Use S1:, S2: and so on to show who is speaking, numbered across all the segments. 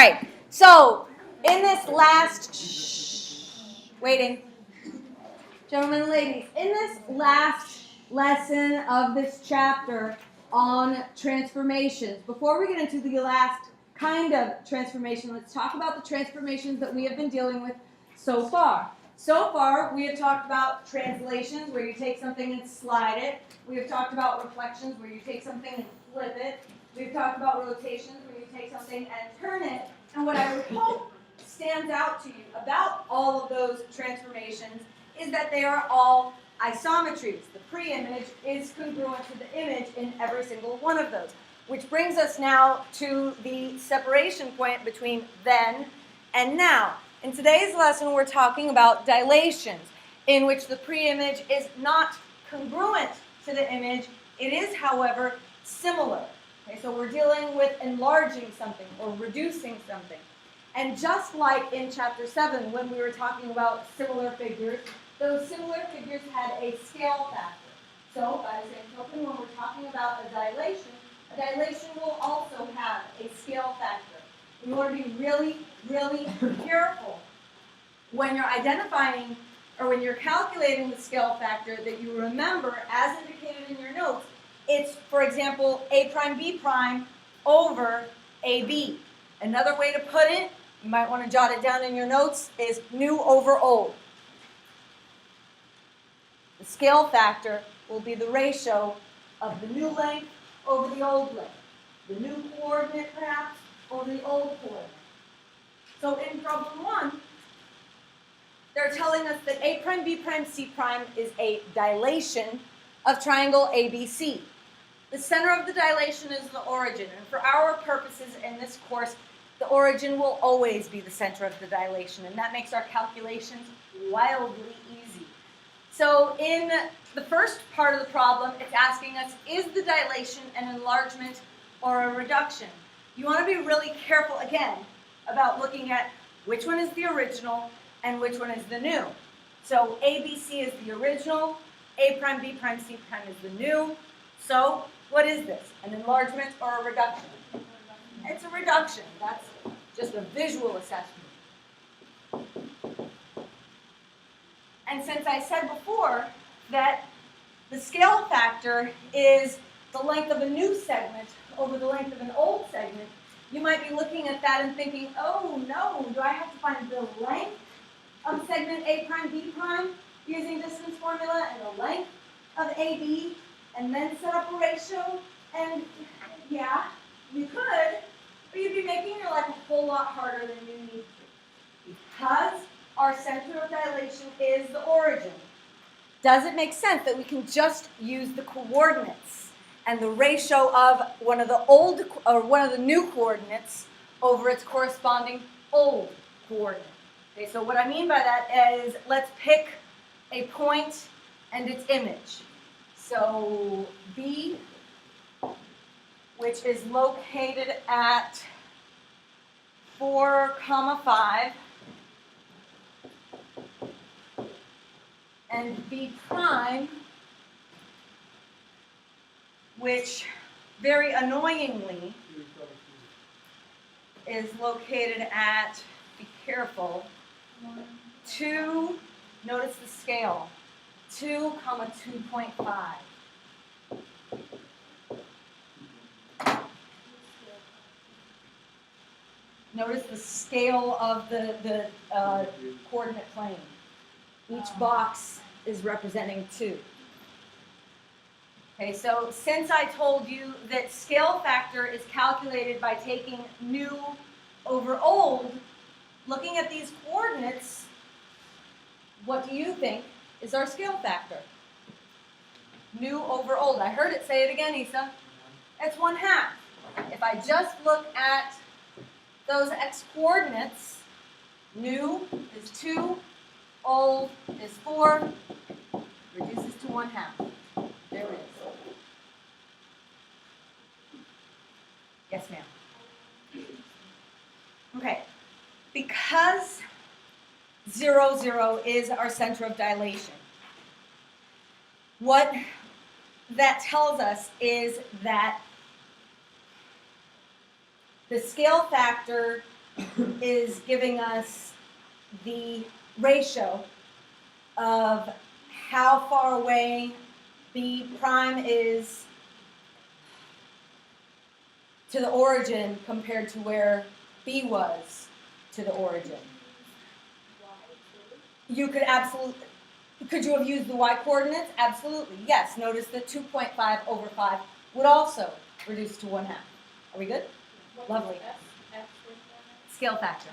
S1: right, so in this last, gentlemen and ladies, in this last lesson of this chapter on transformations, before we get into the last kind of transformation, let's talk about the transformations that we have been dealing with so far. So far, we have talked about translations, where you take something and slide it. We have talked about reflections, where you take something and flip it. We've talked about rotations, where you take something and turn it. And what I would hope stands out to you about all of those transformations is that they are all isometries. The pre-image is congruent to the image in every single one of those. Which brings us now to the separation point between then and now. In today's lesson, we're talking about dilations, in which the pre-image is not congruent to the image. It is, however, similar. Okay, so we're dealing with enlarging something or reducing something. And just like in Chapter 7, when we were talking about similar figures, those similar figures had a scale factor. So, by the same token, when we're talking about a dilation will also have a scale factor. You want to be really, really careful when you're identifying or when you're calculating the scale factor that you remember, as indicated in your notes, it's, for example, A prime B prime over AB. Another way to put it, you might want to jot it down in your notes, is new over old. The scale factor will be the ratio of the new length over the old length. The new coordinate, perhaps, over the old coordinate. So in problem 1, they're telling us that A prime, B prime, C prime is a dilation of triangle ABC. The center of the dilation is the origin, and for our purposes in this course, the origin will always be the center of the dilation, and that makes our calculations wildly easy. So in the first part of the problem, it's asking us, is the dilation an enlargement or a reduction? You want to be really careful, again, about looking at which one is the original and which one is the new. So ABC is the original, A prime, B prime, C prime is the new. So what is this? An enlargement or a reduction? It's a reduction. That's just a visual assessment. And since I said before that the scale factor is the length of a new segment over the length of an old segment, you might be looking at that and thinking, oh no, do I have to find the length of segment A prime, B prime using distance formula and the length of AB and then set up a ratio? And yeah, you could, but you'd be making your life a whole lot harder than you need to. Because our center of dilation is the origin, does it make sense that we can just use the coordinates and the ratio of one of the old or one of the new coordinates over its corresponding old coordinate? Okay, so what I mean by that is, let's pick a point and its image. So B, which is located at 4, 5, and B prime, which very annoyingly is located at, be careful, 2, notice the scale, 2, 2.5. Notice the scale of the coordinate plane. Each box is representing 2. Okay, so since I told you that scale factor is calculated by taking new over old, looking at these coordinates, what do you think is our scale factor? New over old. I heard it. Say it again, Isa. It's 1/2. If I just look at those x-coordinates, new is 2, old is 4, reduces to 1/2. There it is. Yes, ma'am. Okay. Because 0, 0 is our center of dilation, what that tells us is that the scale factor is giving us the ratio of how far away B prime is to the origin compared to where B was to the origin. You could absolutely, could you have used the y coordinates? Absolutely, yes. Notice that 2.5 over 5 would also reduce to 1/2. Are we good? Lovely. Scale factor.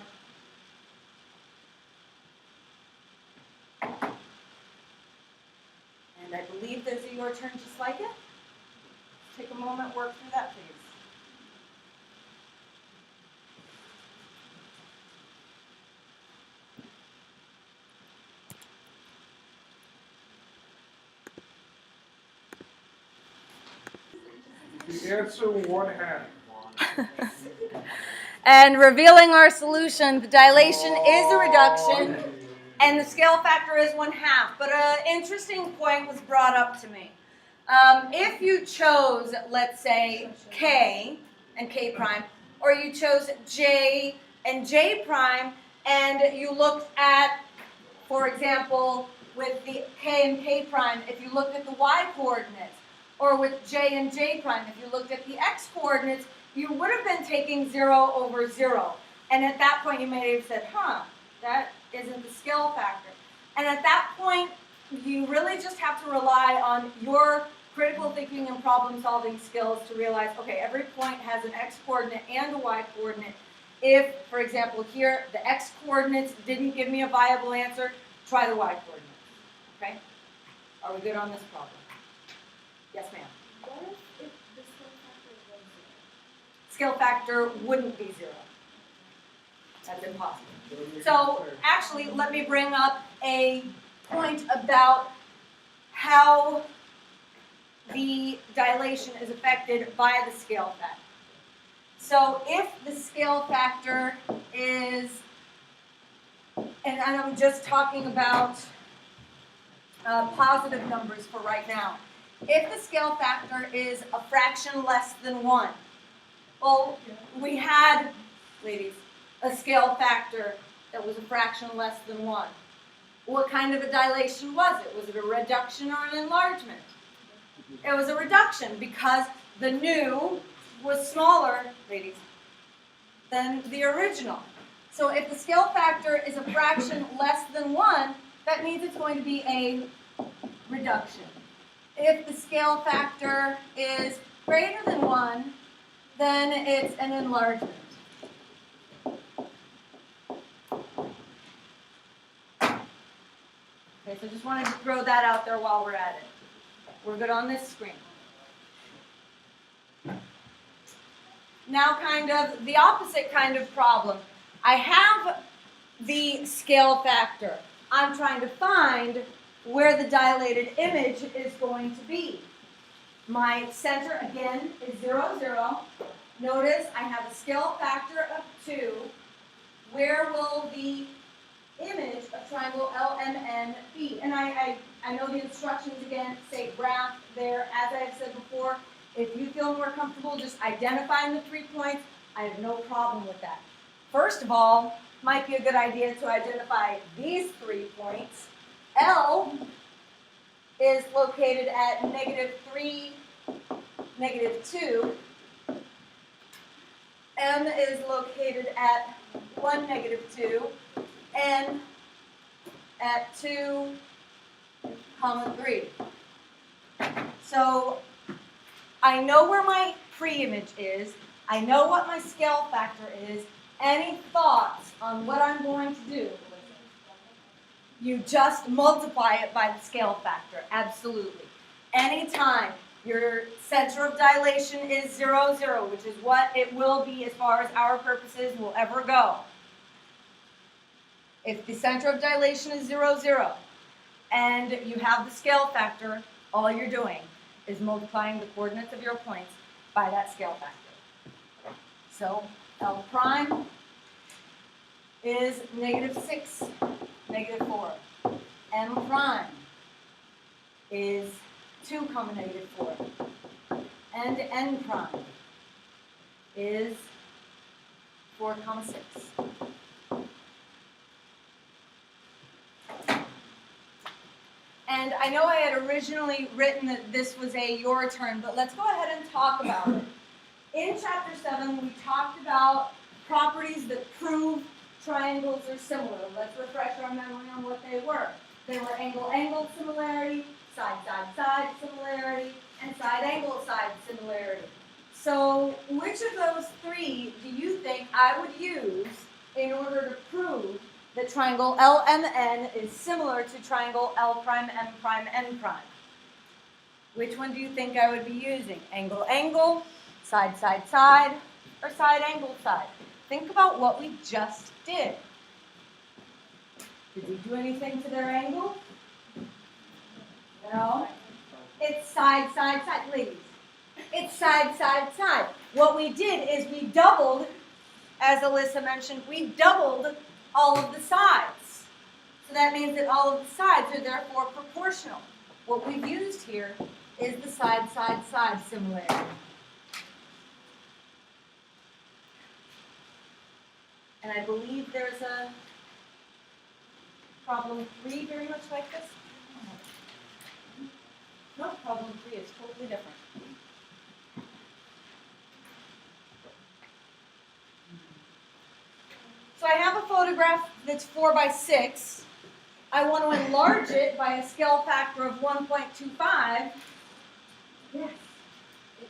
S1: And I believe those are your turn just like it. Take a moment, work through that, please.
S2: The answer 1/2.
S1: And revealing our solution, the dilation is a reduction, and the scale factor is 1/2. But an interesting point was brought up to me. If you chose, let's say, K and K prime, or you chose J and J prime, and you looked at, for example, with the K and K prime, if you looked at the y coordinates, or with J and J prime, if you looked at the x coordinates, you would have been taking 0 over 0. And at that point, you may have said, that isn't the scale factor. And at that point, you really just have to rely on your critical thinking and problem solving skills to realize, okay, every point has an x coordinate and a y coordinate. If, for example, here, the x coordinates didn't give me a viable answer, try the y coordinates. Okay? Are we good on this problem? Yes, ma'am.
S3: What if the scale factor was 0?
S1: Scale factor wouldn't be 0. That's impossible. So actually, let me bring up a point about how the dilation is affected by the scale factor. So if the scale factor is, and I'm just talking about positive numbers for right now. If the scale factor is a fraction less than 1, well, we had, ladies, a scale factor that was a fraction less than 1. What kind of a dilation was it? Was it a reduction or an enlargement? It was a reduction because the new was smaller, ladies, than the original. So if the scale factor is a fraction less than 1, that means it's going to be a reduction. If the scale factor is greater than 1, then it's an enlargement. Okay, so just wanted to throw that out there while we're at it. We're good on this screen. Now kind of the opposite kind of problem. I have the scale factor. I'm trying to find where the dilated image is going to be. My center, again, is 0, 0. Notice I have a scale factor of 2. Where will the image of triangle LMN be? And I know the instructions again say graph there. As I've said before, if you feel more comfortable just identifying the 3 points, I have no problem with that. First of all, might be a good idea to identify these 3 points. L is located at -3, -2. M is located at 1, -2. N at 2, 3. So I know where my pre-image is. I know what my scale factor is. Any thoughts on what I'm going to do? You just multiply it by the scale factor. Absolutely. Anytime your center of dilation is 0, 0, which is what it will be as far as our purposes will ever go. If the center of dilation is 0, 0, and you have the scale factor, all you're doing is multiplying the coordinates of your points by that scale factor. So L prime is -6, -4. M prime is 2, -4. And N prime is 4, 6. And I know I had originally written that this was a your turn, but let's go ahead and talk about it. In chapter 7, we talked about properties that prove triangles are similar. Let's refresh our memory on what they were. They were angle-angle similarity, side-side-side similarity, and side-angle-side similarity. So which of those 3 do you think I would use in order to prove that triangle LMN is similar to triangle L', M', N'? Which one do you think I would be using? Angle-angle, side-side-side, or side-angle-side? Think about what we just did. Did we do anything to their angle? No. It's side-side-side, ladies. It's side-side-side. What we did is we doubled, as Alyssa mentioned, we doubled all of the sides. So that means that all of the sides are therefore proportional. What we've used here is the side-side-side similarity. And I believe there's a problem 3 very much like this. No, problem 3 is totally different. So I have a photograph that's 4 by 6. I want to enlarge it by a scale factor of 1.25. Yes,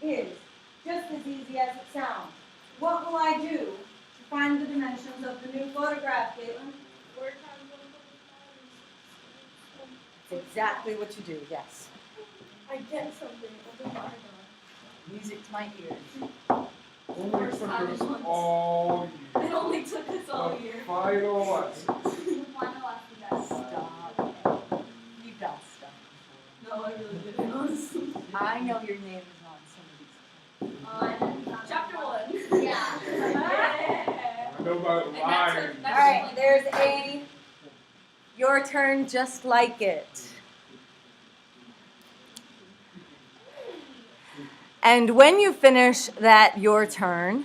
S1: it is. Just as easy as it sounds. What will I do to find the dimensions of the new photograph, Caitlin? It's exactly what you do, yes.
S3: I get something. Oh my God.
S1: Music to my ears.
S2: Only took us all year.
S3: It only took us all year.
S2: Final lesson.
S3: Final lesson,
S1: Stop. You got stuff.
S3: No, I really didn't, honestly.
S1: I know your name is on some of these.
S3: Chapter 1. Yeah.
S2: I know about lying.
S1: All right, there's a your turn just like it. And when you finish that your turn,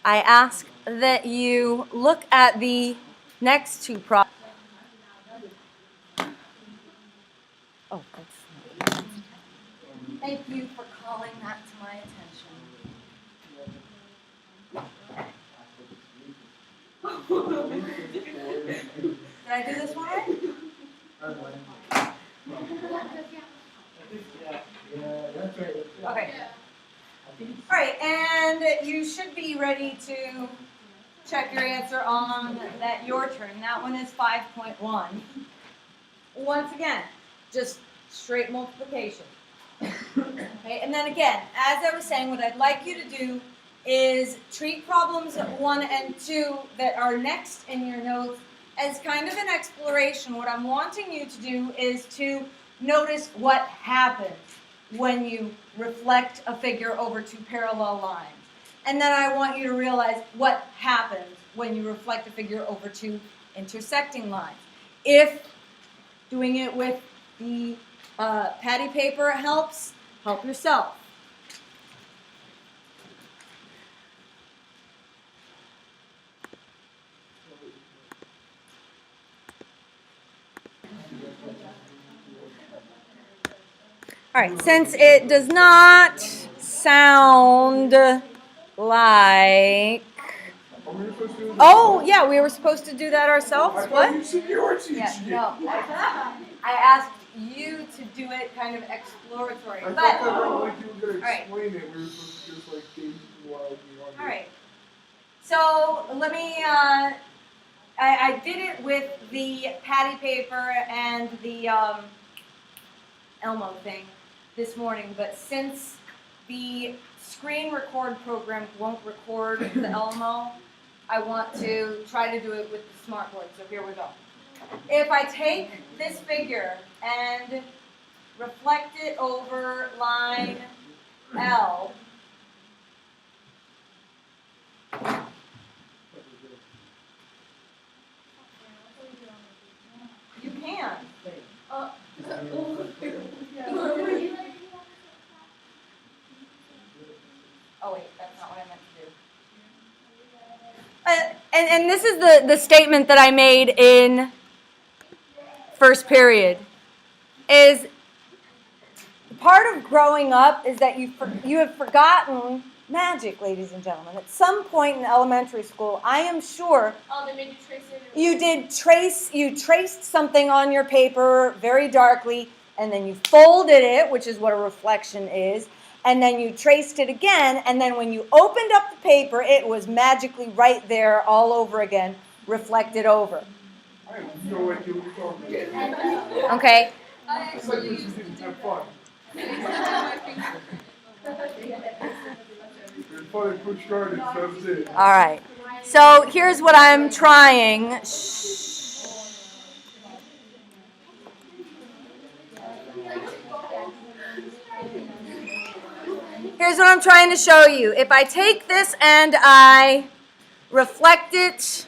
S1: I ask that you look at the next 2 problems. Oh, that's thank you for calling that to my attention. Did I do this one right? Okay. All right, and you should be ready to check your answer on that your turn. That one is 5.1. Once again, just straight multiplication. Okay, and then again, as I was saying, what I'd like you to do is treat problems 1 and 2 that are next in your notes as kind of an exploration. What I'm wanting you to do is to notice what happens when you reflect a figure over 2 parallel lines. And then I want you to realize what happens when you reflect a figure over 2 intersecting lines. If doing it with the patty paper helps, help yourself. All right, since it does not sound like... Oh, yeah, we were supposed to do that ourselves? What?
S2: You said you were teaching.
S1: Yeah, no. I asked you to do it kind of exploratory.
S2: I
S1: But,
S2: thought that like you were going to
S1: right.
S2: explain it. We were supposed to just like gauge wildly on
S1: all right. So let me, I did it with the patty paper and the Elmo thing this morning, but since the screen record program won't record the Elmo, I want to try to do it with the smartboard. So here we go. If I take this figure and reflect it over line L, you can. Oh wait, that's not what I meant to do. and this is the statement that I made in first period, is part of growing up is that you have forgotten magic, ladies and gentlemen. At some point in elementary school, I am sure
S3: they made you trace it.
S1: you traced something on your paper very darkly, and then you folded it, which is what a reflection is, and then you traced it again, and then when you opened up the paper, it was magically right there all over again, reflected over.
S2: I have no idea what you're talking about.
S1: Okay?
S2: It's like when you didn't have fun. It's fun and push started, so that's it.
S1: All right. So here's what I'm trying. Here's what I'm trying to show you. If I take this and I reflect it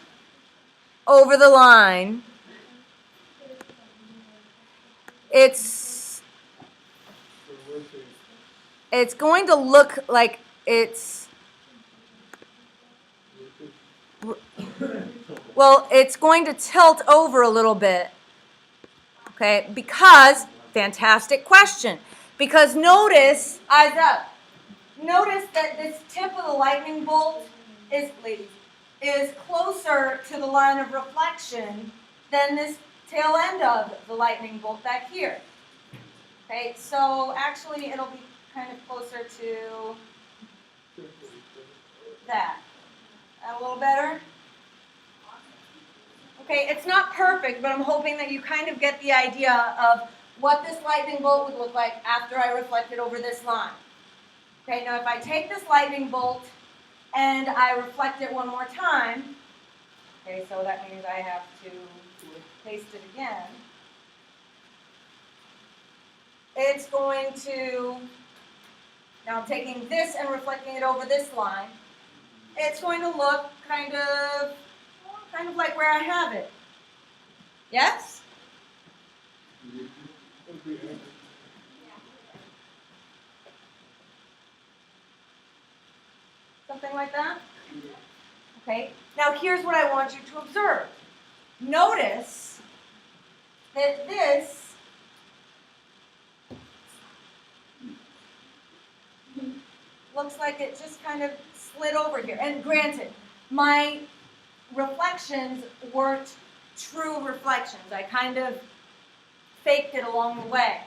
S1: over the line, it's going to look like it's going to tilt over a little bit. Okay, because, fantastic question. Because notice, eyes up, notice that this tip of the lightning bolt is closer to the line of reflection than this tail end of the lightning bolt back here. Okay, so actually it'll be kind of closer to that. A little better? Okay, it's not perfect, but I'm hoping that you kind of get the idea of what this lightning bolt would look like after I reflect it over this line. Okay, now if I take this lightning bolt and I reflect it one more time, okay, so that means I have to paste it again. It's going to, now I'm taking this and reflecting it over this line. It's going to look kind of like where I have it. Yes? Something like that? Okay, now here's what I want you to observe. Notice that this looks like it just kind of slid over here. And granted, my reflections weren't true reflections. I kind of faked it along the way.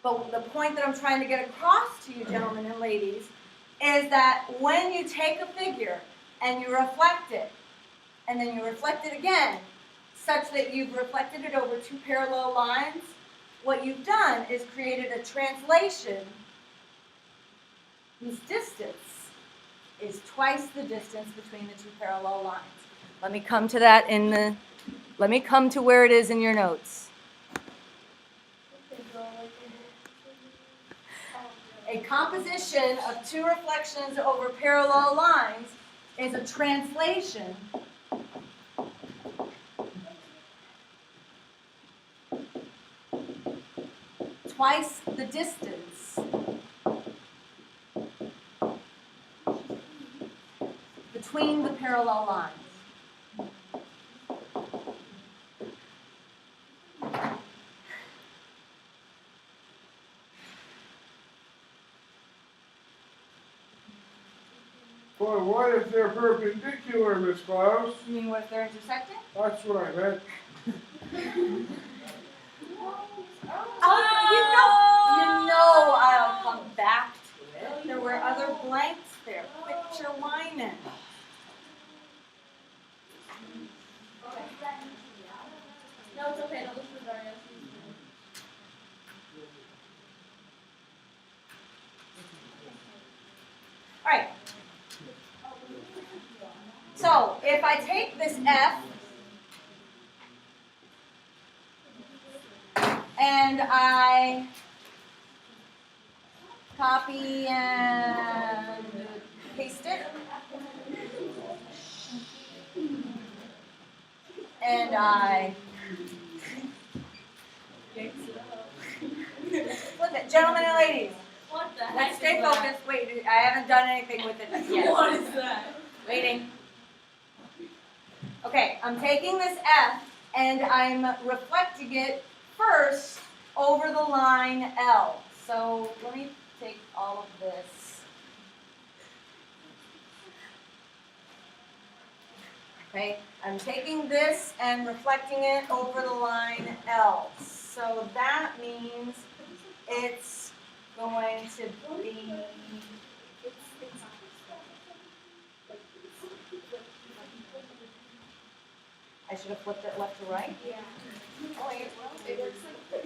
S1: But the point that I'm trying to get across to you, gentlemen and ladies, is that when you take a figure and you reflect it, and then you reflect it again, such that you've reflected it over two parallel lines, what you've done is created a translation whose distance is twice the distance between the two parallel lines. Let me come to that let me come to where it is in your notes. A composition of two reflections over parallel lines is a translation twice the distance between the parallel lines.
S2: Boy, what if they're perpendicular, Miss Clouse?
S1: You mean what if they're intersecting?
S2: That's what I meant.
S1: You know I'll come back to it. There were other blanks there. Quit your whining.
S3: No, it's okay. No, this is Daria.
S1: All right. So if I take this F and I copy and paste it, and I flip it, gentlemen and ladies.
S3: What the heck?
S1: Let's stay focused. Wait, I haven't done anything with it yet.
S3: What is that?
S1: Waiting. Okay, I'm taking this F and I'm reflecting it first over the line L. So let me take all of this. Okay, I'm taking this and reflecting it over the line L. So that means it's going to be, I should have flipped it left to right.
S3: Yeah.
S1: Oh, wait, well,
S3: It works like this.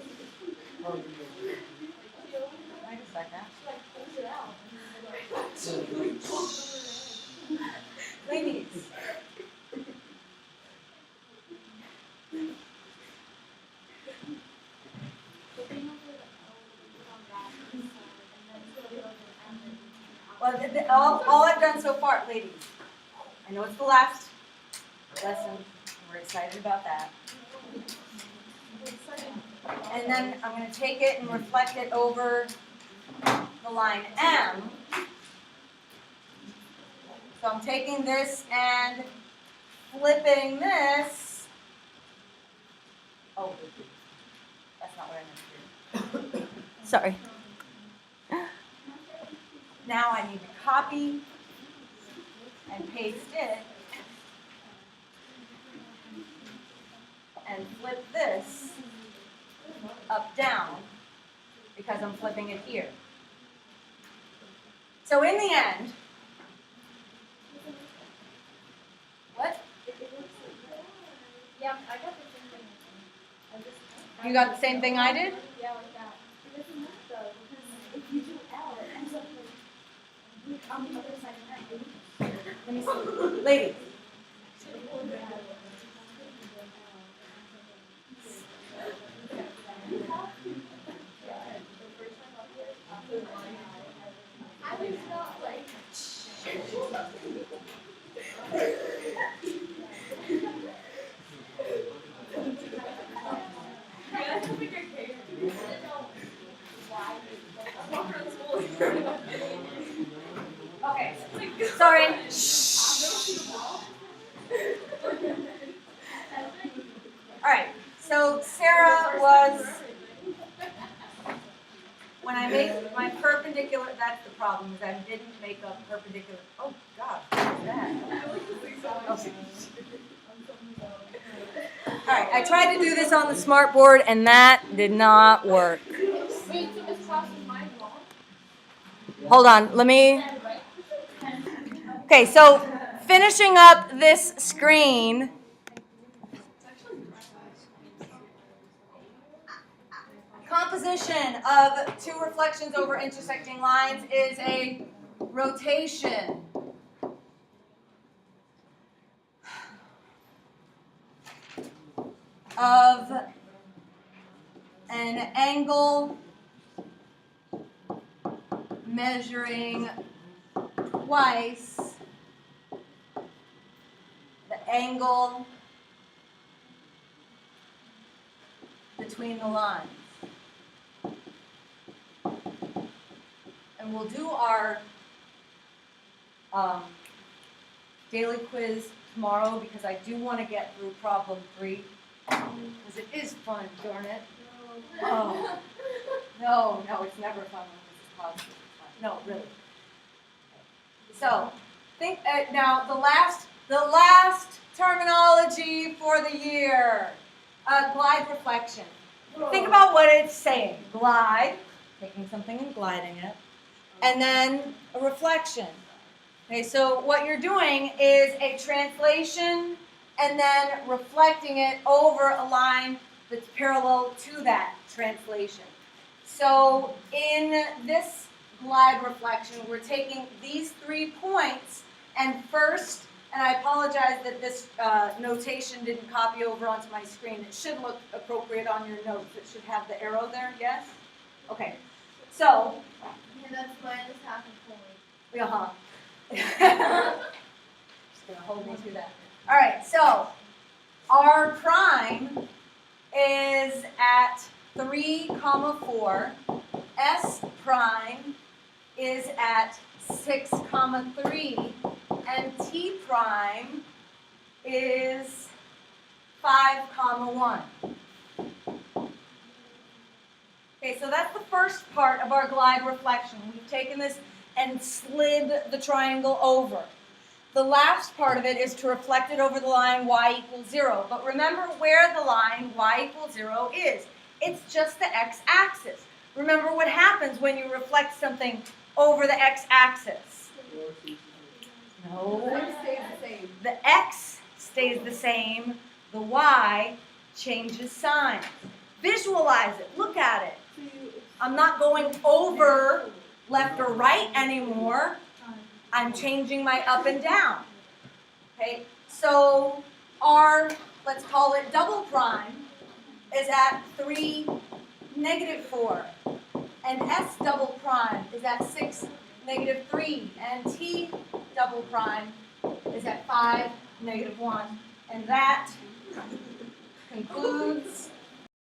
S1: wait a second.
S3: Like, pulls it out.
S1: Ladies. Well, all I've done so far, ladies, I know it's the last lesson. We're excited about that. And then I'm going to take it and reflect it over the line M. So I'm taking this and flipping this. Oh, that's not what I meant to do. Sorry. Now I need to copy and paste it and flip this up down because I'm flipping it here. So in the end, what?
S3: Yeah, I got the same thing.
S1: You got the same thing I did?
S3: Yeah, like that. It doesn't matter though, because if you do L, it ends up like on the other side of that.
S1: Let me see. Ladies.
S3: I was not like.
S1: Okay. Sorry. All right. So Sarah was, when I make my perpendicular, that's the problem, is I didn't make a perpendicular. Oh God, what is that? Okay. All right. I tried to do this on the smart board, and that did not work.
S3: Wait, so Miss Clouse is mine wrong?
S1: Hold on. Let me. Okay. So finishing up this screen. Composition of two reflections over intersecting lines is a rotation. Of an angle measuring twice the angle between the lines. And we'll do our daily quiz tomorrow because I do want to get through problem 3 because it is fun, darn it. Oh. No, it's never fun when this is positive. No, really. So, think now the last terminology for the year, glide reflection. Think about what it's saying. Glide, taking something and gliding it, and then a reflection. Okay, so what you're doing is a translation and then reflecting it over a line that's parallel to that translation. So in this glide reflection, we're taking these 3 points and first, and I apologize that this notation didn't copy over onto my screen. It should look appropriate on your notes. It should have the arrow there, yes? Okay, so.
S3: And that's minus half a point.
S1: Uh-huh. Just gonna hold me to that. All right, so R prime is at 3, 4. S prime is at 6, 3. And T prime is 5, 1. Okay, so that's the first part of our glide reflection. We've taken this and slid the triangle over. The last part of it is to reflect it over the line y equals 0. But remember where the line y equals 0 is. It's just the x-axis. Remember what happens when you reflect something over the x-axis. No. The x stays the same. The y changes sign. Visualize it. Look at it. I'm not going over left or right anymore. I'm changing my up and down. Okay, so our, let's call it double prime, is at 3, -4. And S double prime is at 6, -3. And T double prime is at 5, -1. And that concludes